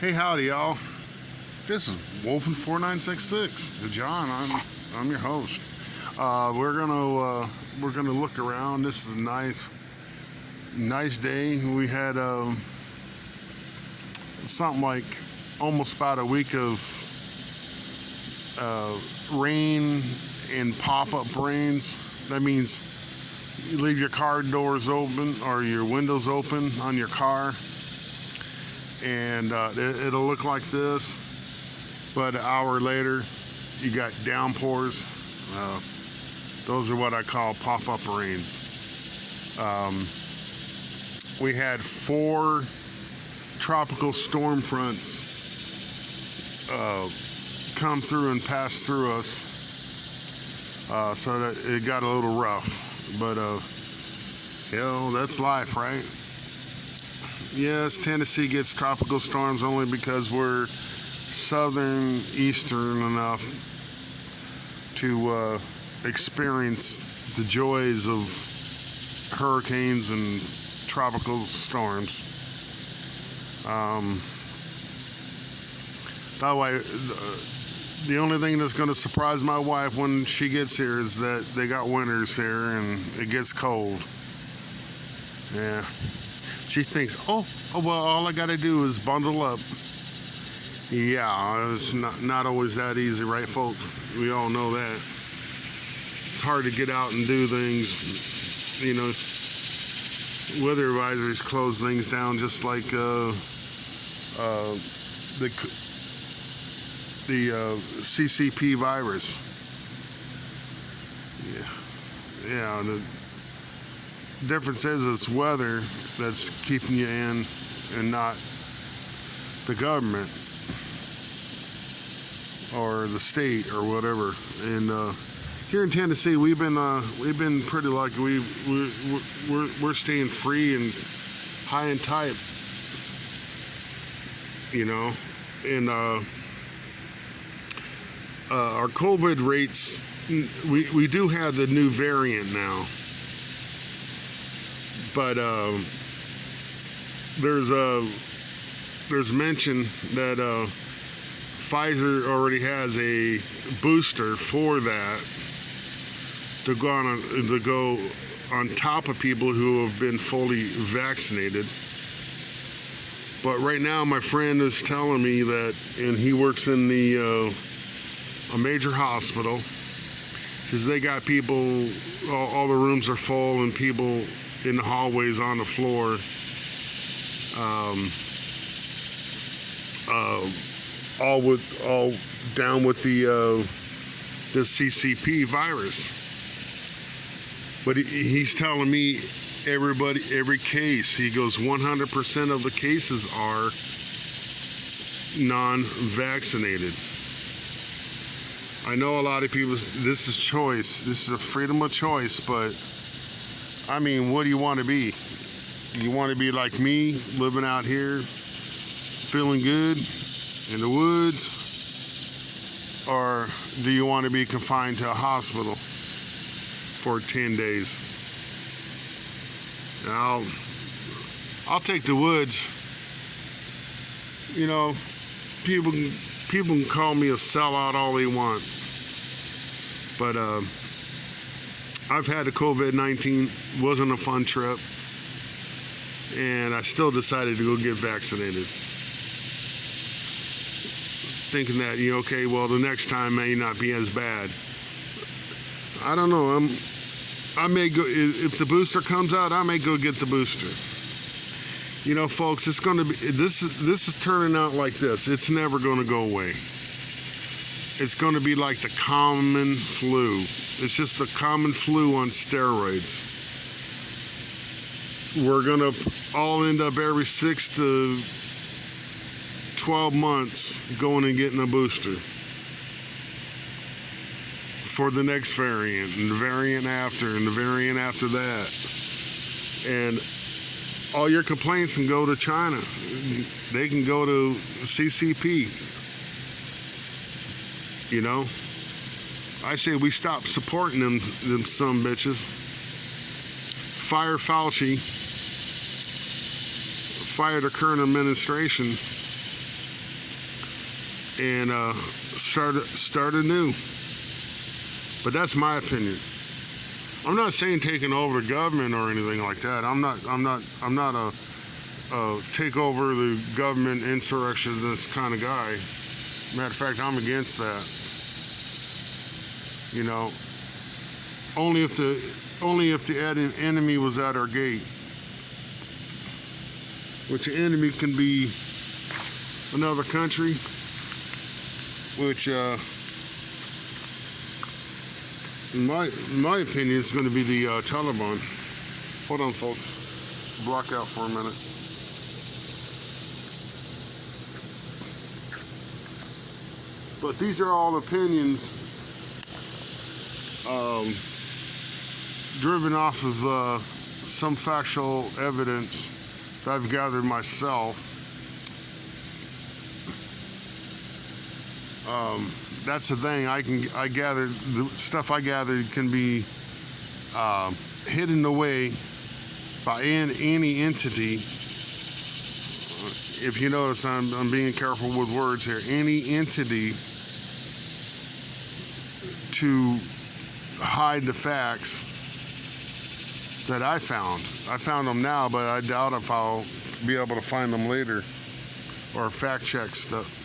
Hey, howdy, y'all. This is Wolfen4966. John, I'm your host. We're gonna look around. This is a nice day. We had something like almost about a week of rain and pop-up rains. That means you leave your car doors open or your windows open on your car, and it'll look like this, but an hour later you got downpours. Those are what I call pop-up rains. We had 4 tropical storm fronts come through and pass through us, so that it got a little rough, but that's life, right? Yes, Tennessee gets tropical storms only because we're southern eastern enough to experience the joys of hurricanes and tropical storms. By the way, the only thing that's going to surprise my wife when she gets here is that they got winters here and it gets cold. Yeah. She thinks, oh well, all I got to do is bundle up. Yeah, it's not always that easy, right, folks? We all know that. It's hard to get out and do things. You know, weather advisories close things down, just like the CCP virus. Yeah. The difference is it's weather that's keeping you in, and not the government or the state or whatever. And here in Tennessee, we've been pretty lucky. We're staying free and high and tight, you know. And our COVID rates, we do have the new variant now, but there's mention that Pfizer already has a booster for that to go on top of people who have been fully vaccinated. But right now, my friend is telling me that, and he works in a major hospital, says they got people, all the rooms are full, and people in the hallways on the floor, all down with the CCP virus. But he's telling me every case, he goes, 100% of the cases are non-vaccinated. I know a lot of people, this is choice, this is a freedom of choice, but I mean, what do you want to be? You want to be like me, living out here, feeling good in the woods? Or do you want to be confined to a hospital for 10 days? Now, I'll take the woods. You know, people can call me a sellout all they want, but I've had a COVID-19, wasn't a fun trip, and I still decided to go get vaccinated, thinking that, okay, well, the next time may not be as bad. I don't know. I may go, if the booster comes out, I may go get the booster. You know, folks, it's going to be, this is turning out like this. It's never going to go away. It's going to be like the common flu. It's just the common flu on steroids. We're going to all end up every 6 to 12 months going and getting a booster for the next variant, and the variant after, and the variant after that. And all your complaints can go to China. They can go to CCP. You know? I say we stop supporting them some bitches. Fire Fauci. Fire the current administration. and start anew. But that's my opinion. I'm not saying taking over the government or anything like that. I'm not a take over the government insurrectionist kind of guy. Matter of fact, I'm against that. You know, only if the enemy was at our gate, which the enemy can be another country, which in my opinion is going to be the Taliban. Hold on, folks. Block out for a minute. But these are all opinions driven off of some factual evidence that I've gathered myself. That's the thing. I gathered the stuff I gathered can be hidden away by any entity. If you notice, I'm being careful with words here. Any entity to hide the facts that I found. I found them now, but I doubt if I'll be able to find them later or fact check stuff.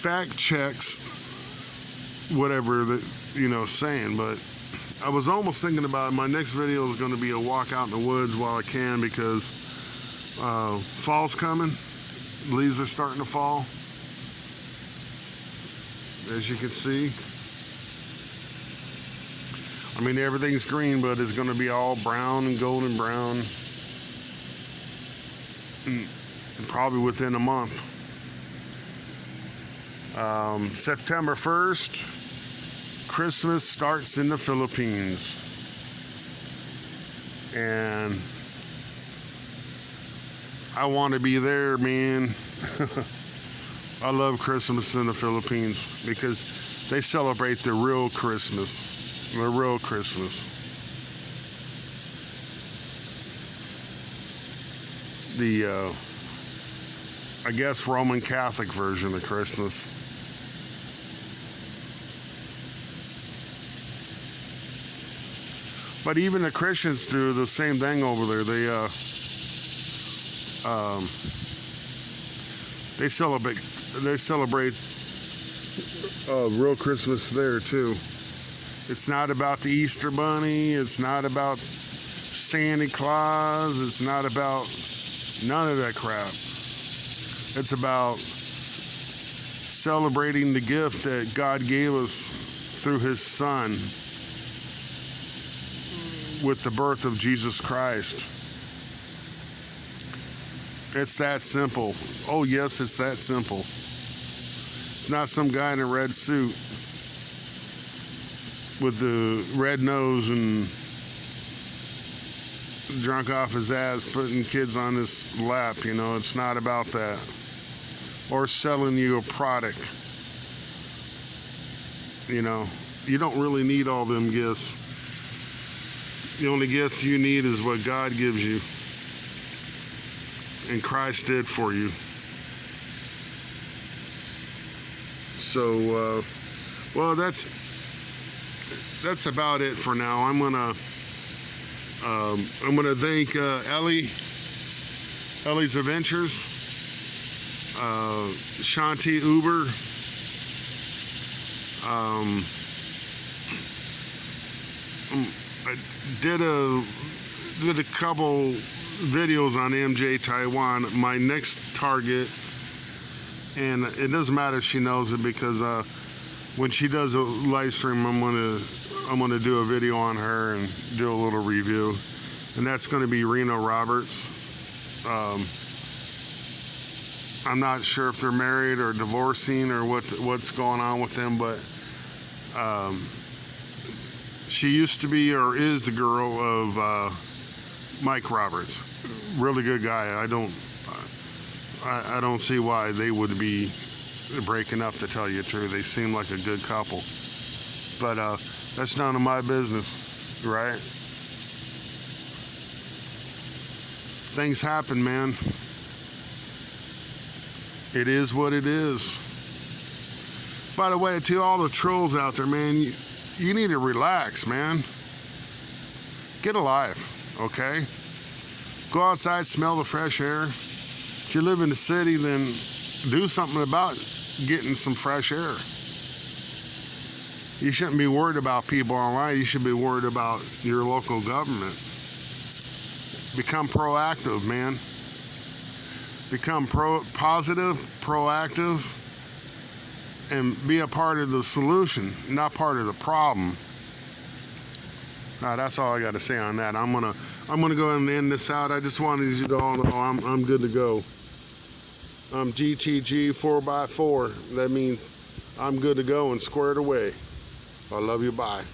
Fact checks, whatever that saying. But I was almost thinking about my next video is going to be a walk out in the woods while I can, because fall's coming. Leaves are starting to fall, as you can see. I mean, everything's green, but it's going to be all brown and golden brown. Probably within a month. September 1st, Christmas starts in the Philippines. And I want to be there, man. I love Christmas in the Philippines because they celebrate the real Christmas. The real Christmas. The I guess Roman Catholic version of Christmas. But even the Christians do the same thing over there. They celebrate real Christmas there too. It's not about the Easter Bunny. It's not about Santa Claus. It's not about none of that crap. It's about celebrating the gift that God gave us through His Son with the birth of Jesus Christ. It's that simple. Oh yes, it's that simple. It's not some guy in a red suit with the red nose and drunk off his ass putting kids on his lap. It's not about that. Or selling you a product. You don't really need all them gifts. The only gift you need is what God gives you and Christ did for you. So well, that's about it for now. I'm gonna thank Ellie's Adventures, Shanti Uber, I did a couple videos on MJ Taiwan. My next target, and it doesn't matter if she knows it, because when she does a live stream, I'm gonna do a video on her and do a little review, and that's gonna be Reno Roberts. I'm not sure if they're married or divorcing or what's going on with them, but she used to be, or is, the girl of Mike Roberts. Really good guy. I don't see why they would be breaking up, to tell you the truth. They seem like a good couple, but that's none of my business, right? Things happen, man. It is what it is. By the way, to all the trolls out there, man, you need to relax, man. Get a life, okay? Go outside, smell the fresh air. If you live in the city, then do something about getting some fresh air. You shouldn't be worried about people online. You should be worried about your local government. Become proactive, man. Become positive, proactive, and be a part of the solution, not part of the problem. That's all I got to say on that. I'm gonna go ahead and end this out. I just wanted you to all know I'm good to go. I'm GTG 4x4. That means I'm good to go and squared away. I love you. Bye.